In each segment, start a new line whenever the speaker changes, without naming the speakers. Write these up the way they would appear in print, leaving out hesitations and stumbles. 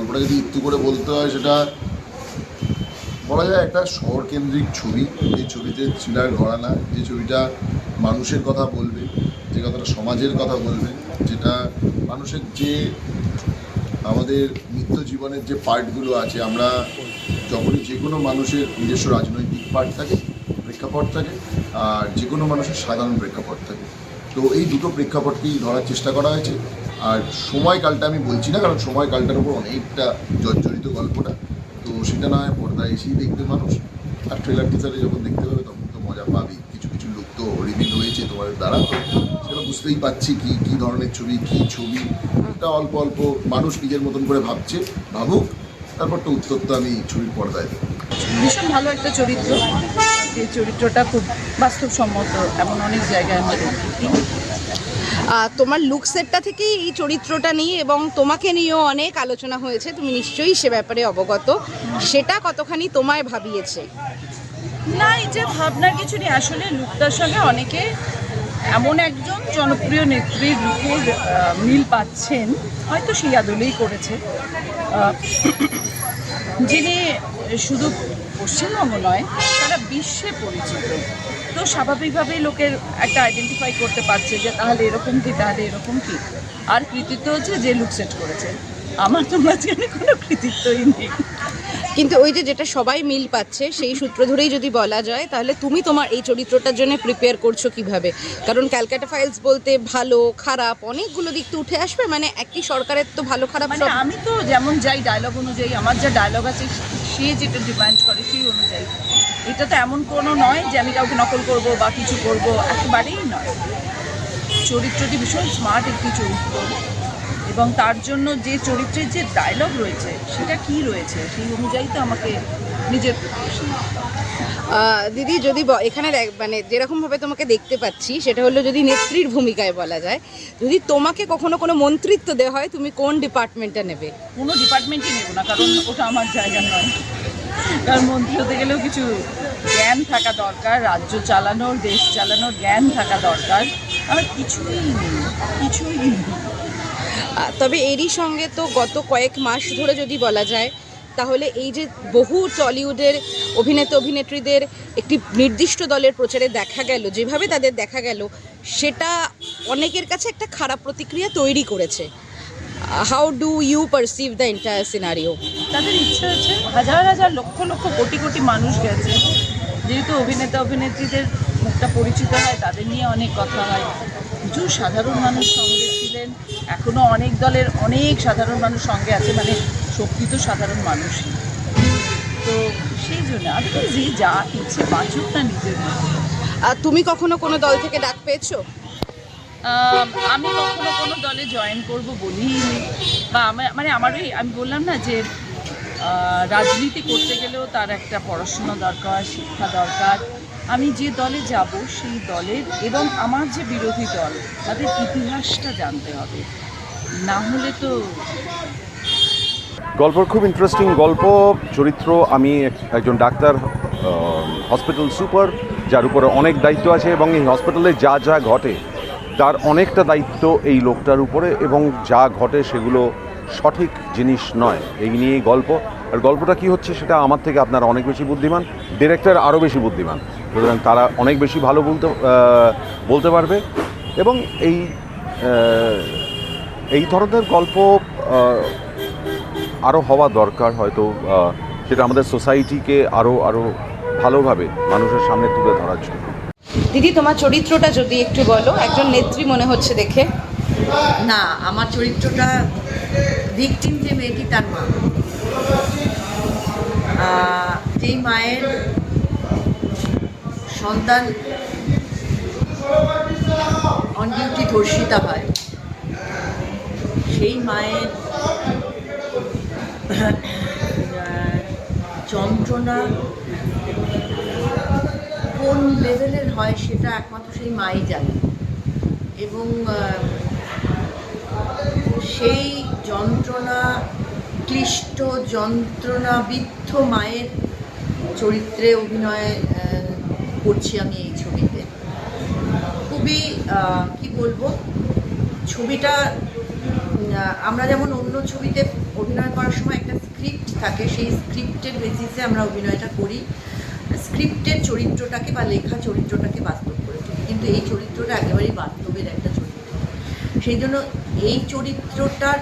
গল্পটা যদি একটু করে বলতে হয়, সেটা বলা যায় একটা শহরকেন্দ্রিক ছবি। যে ছবিতে থ্রিলার ঘরানা, যে ছবিটা মানুষের কথা বলবে, যে কথাটা সমাজের কথা বলবে, যেটা মানুষের যে আমাদের নিত্য জীবনের যে পার্টগুলো আছে, আমরা যখনই যে কোনো মানুষের নিজস্ব রাজনৈতিক পার্ট থাকে, প্রেক্ষাপট থাকে, আর যে কোনো মানুষের সাধারণ প্রেক্ষাপট থাকে। তো এই দুটো প্রেক্ষাপটকেই ধরার চেষ্টা করা হয়েছে। আর সময়কালটা আমি বলছি না, কারণ সময়কালটার উপর অনেকটা জর্জরিত গল্পটা। তো সেটা না হয় পর্দায় এসেই দেখবে মানুষ, আর ট্রেলার টিজারে যখন দেখতে পাবে তখন তো মজা পাবেই। কিছু কিছু লোক তো রিভিল হয়েছে তোমাদের দ্বারা, তো সেটা বুঝতেই পারছি কী ধরনের ছবি, কী ছবি। এটা অল্প অল্প মানুষ নিজের মতন করে ভাবছে, ভাবুক, তারপর তো উত্তর তো আমি ছবির পর্দায় দেবো।
ভীষণ ভালো একটা চরিত্র, যে চরিত্রটা খুব বাস্তবসম্মত, এমন অনেক জায়গায় আমরা দেখি।
তোমার লুক সেটটা থেকেই এই চরিত্রটা নিয়ে এবং তোমাকে নিয়েও অনেক আলোচনা হয়েছে, তুমি নিশ্চয়ই সে ব্যাপারে অবগত। সেটা কতখানি তোমায় ভাবিয়েছে?
না, এই যে ভাবনার কিছু নেই, আসলে লুকটার সঙ্গে অনেকে এমন একজন জনপ্রিয় নেত্রীর লুকের মিল পাচ্ছেন, হয়তো সেই আদলেই করেছে, যিনি শুধু পশ্চিমবঙ্গ নয়, তারা বিশ্বে পরিচিত। তো স্বাভাবিকভাবেই লোকের একটা আইডেন্টিফাই করতে পারছে যে তাহলে এরকম কি, তাহলে এরকম কি। আর কৃতিত্ব হচ্ছে যে লুক সেট করেছে, আমার তো মাঝখানে কোনো কৃতিত্বই নেই।
কিন্তু ওই যে যেটা সবাই মিল পাচ্ছে, সেই সূত্র ধরেই যদি বলা যায়, তাহলে তুমি তোমার এই চরিত্রটার জন্য প্রিপেয়ার করছো কিভাবে? কারণ ক্যালকাটা ফাইলস বলতে ভালো খারাপ অনেকগুলো দিক তো উঠে আসবে, মানে একই সরকারের তো ভালো খারাপ
মানে
সব।
আমি তো যেমন যাই ডায়লগ অনুযায়ী, আমার যা ডায়লগ আছে সে যেটা ডিমান্ড করে সেই অনুযায়ী। এটা তো এমন কোনো নয় যে আমি কাউকে নকল করব বা কিছু করব, একেবারেই নয়। চরিত্রটি ভীষণ স্মার্ট একটি চরিত্র, এবং তার জন্য যে চরিত্রের যে ডায়লগ রয়েছে সেটা কি রয়েছে সেই অনুযায়ী তো আমাকে নিজের
দিদি যদি এখানে মানে যেরকমভাবে তোমাকে দেখতে পাচ্ছি, সেটা হলো যদি নেত্রীর ভূমিকায় বলা যায়, যদি তোমাকে কখনো কোনো মন্ত্রিত্ব দেওয়া হয়, তুমি কোন ডিপার্টমেন্টটা নেবে?
কোনো ডিপার্টমেন্টই নেব না, কারণ ওটা আমার জায়গা নয়। কারণ মন্ত্রী হতে গেলেও কিছু জ্ঞান থাকা দরকার, রাজ্য চালানোর, দেশ চালানোর জ্ঞান থাকা দরকার। আমার কিছুই নেই, কিছুই নেই।
তবে এরই সঙ্গে তো গত কয়েক মাস ধরে যদি বলা যায়, তাহলে এই যে বহু টলিউডের অভিনেতা অভিনেত্রীদের একটি নির্দিষ্ট দলের প্রচারে দেখা গেল, যেভাবে তাদের দেখা গেল, সেটা অনেকের কাছে একটা খারাপ প্রতিক্রিয়া তৈরি করেছে। How do you perceive the entire scenario?
তাদের ইচ্ছা আছে, হাজার হাজার লক্ষ লক্ষ কোটি কোটি মানুষ গেছে, যেহেতু অভিনেতা অভিনেত্রীদের মুখটা পরিচিত হয়, তাদের নিয়ে অনেক কথা হয়। কিছু সাধারণ মানুষ সঙ্গে ছিলেন, এখনও অনেক দলের অনেক সাধারণ মানুষ সঙ্গে আছে, মানে শক্তি তো সাধারণ মানুষই। তো সেই জন্য আমি তো যে যা ইচ্ছে বাঁচুক না নিজের মধ্যে।
তুমি কখনো কোনো দল থেকে ডাক পেয়েছো?
আমি কখনো কোনো দলে জয়েন করব বলিনি, বা মানে আমারই, আমি বললাম না যে রাজনীতি করতে গেলেও তার একটা পড়াশোনা দরকার, শিক্ষা দরকার। আমি যে দলে যাব সেই দলের এবং আমার যে বিরোধী দল তাদের ইতিহাসটা জানতে হবে, না হলে তো।
গল্প খুব ইন্টারেস্টিং গল্প। চরিত্র আমি একজন ডাক্তার, হসপিটাল সুপার, যার উপরে অনেক দায়িত্ব আছে, এবং এই হসপিটালে যা যা ঘটে তার অনেকটা দায়িত্ব এই লোকটার উপরে, এবং যা ঘটে সেগুলো সঠিক জিনিস নয়। এই নিয়েই গল্প। আর গল্পটা কী হচ্ছে সেটা আমার থেকে আপনারা অনেক বেশি বুদ্ধিমান, ডিরেক্টর আরও বেশি বুদ্ধিমান, সুতরাং তারা অনেক বেশি ভালো বলতে পারবে। এবং এই ধরনের গল্প আরও হওয়া দরকার হয়তো, সেটা আমাদের সোসাইটিকে আরও ভালোভাবে মানুষের সামনে তুলে ধরার জন্য।
দিদি, তোমার চরিত্রটা যদি একটু বলো, একজন নেত্রী মনে হচ্ছে দেখে।
না, আমার চরিত্রটা ভিকটিম, যে মেয়েটি তার মা, যেই মায়ের সন্তান অন ডিউটি ধর্ষিতা হয়, সেই মায়ের যন্ত্রণা কোন লেভেলের হয় সেটা একমাত্র সেই মাই জানে। এবং সেই যন্ত্রণা, ক্লিষ্ট যন্ত্রণাবিদ্ধ মায়ের চরিত্রে অভিনয় করছি আমি এই ছবিতে। খুবই কি বলবো, ছবিটা আমরা যেমন অন্য ছবিতে অভিনয় করার সময় থাকে, সেই স্ক্রিপ্টের বেসিসে আমরা অভিনয়টা করি, স্ক্রিপ্টের চরিত্রটাকে বা লেখা চরিত্রটাকে বাস্তব করে তুলি। কিন্তু এই চরিত্রটা একেবারেই বাস্তবের একটা চরিত্র, সেই জন্য এই চরিত্রটার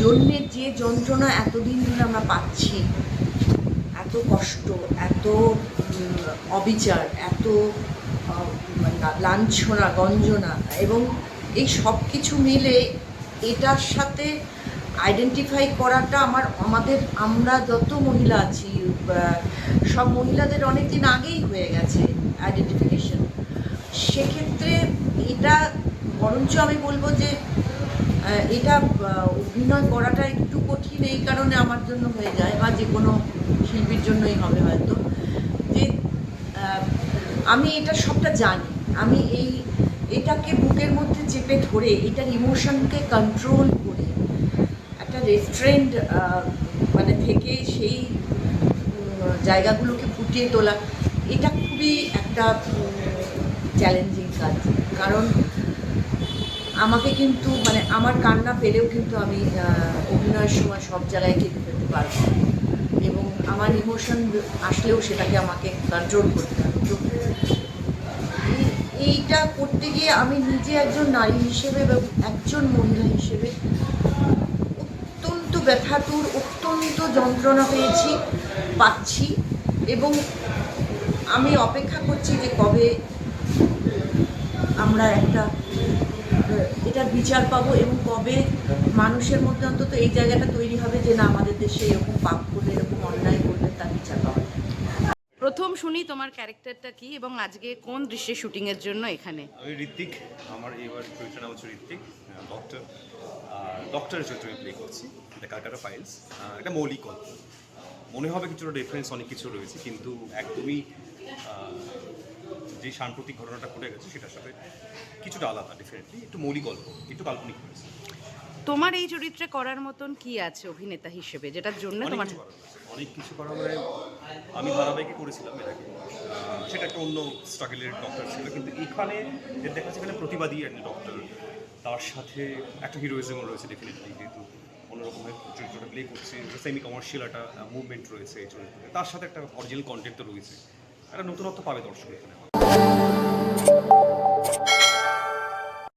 জন্যে যে যন্ত্রণা এতদিন ধরে আমরা পাচ্ছি, এত কষ্ট, এত অবিচার, এত লাঞ্ছনা গঞ্জনা, এবং এই সব কিছু মিলে এটার সাথে আইডেন্টিফাই করাটা আমরা যত মহিলা আছি, সব মহিলাদের অনেক দিন আগেই হয়ে গেছে আইডেন্টিফিকেশন। সেক্ষেত্রে এটা বরঞ্চ আমি বলবো যে এটা অভিনয় করাটা একটু কঠিন এই কারণে আমার জন্য হয়ে যায়, বা যে কোনো শিল্পীর জন্যই হবে হয়তো, যে আমি এটা সবটা জানি, আমি এটাকে বুকের মধ্যে চেপে ধরে এটার ইমোশনকে কন্ট্রোল করে একটা রেস্টুরেন্ট মানে থেকে সেই জায়গাগুলোকে ফুটিয়ে তোলা, এটা খুবই একটা চ্যালেঞ্জিং কাজ। কারণ আমাকে কিন্তু মানে আমার কান্না পেলেও কিন্তু আমি অভিনয়ের সময় সব জায়গায় কেঁদে ফেলতে পারবো, এবং আমার ইমোশন আসলেও সেটাকে আমাকে কন্ট্রোল করতে হবে। তো এইটা করতে গিয়ে আমি নিজে একজন নারী হিসেবে এবং একজন মহিলা হিসেবে অত্যন্ত ব্যথাতুর, অত্যন্ত যন্ত্রণা পাচ্ছি, এবং আমি অপেক্ষা করছি যে কবে আমরা এটার বিচার পাবো, এবং কবে মানুষের মধ্যে অন্তত এই জায়গাটা তৈরি হবে যে না, আমাদের দেশে এরকম পাপ করলে, এরকম অন্যায় করলে তার বিচার পাওয়া যায়।
প্রথম শুনি তোমার ক্যারেক্টারটা কি এবং আজকে কোন দৃশ্যে শুটিংয়ের জন্য এখানে?
আমি ঋত্বিক, আমার এবার চরিত্রের নাম হচ্ছে ঋত্বিক, ডক্টরের চরিত্র আমি প্লে করছি। এটা কালকাটা ফাইলস, এটা মৌলিক গল্প, মনে হবে কিছুটা রেফারেন্স অনেক কিছু রয়েছে, কিন্তু একদমই যে সাম্প্রতিক ঘটনাটা ঘটে গেছে সেটার সাথে কিছুটা আলাদা, ডেফিনেটলি একটু মৌলিক গল্প, একটু কাল্পনিক হয়েছে।
তোমার এই চরিত্রে করার মতন কি আছে অভিনেতা হিসেবে, যেটার জন্য তোমার
অনেক কিছু করা মানে আমি ধারাবাহিকে করেছিলাম এর আগে, সেটা একটা অন্য স্ট্রাগলের ডক্টর ছিল, কিন্তু এখানে দেখা যাচ্ছে এখানে প্রতিবাদী একটা ডক্টর, তার সাথে একটা হিরোইজমও রয়েছে ডেফিনেটলি, যেহেতু অন্যরকমের চরিত্রটা প্লে করছে, সেমি কমার্শিয়াল একটা মুভমেন্ট রয়েছে এই চরিত্রে, তার সাথে একটা অরিজিনাল কন্টেন্ট তো রয়েছে, একটা নতুনত্ব পাবে দর্শক এখানে।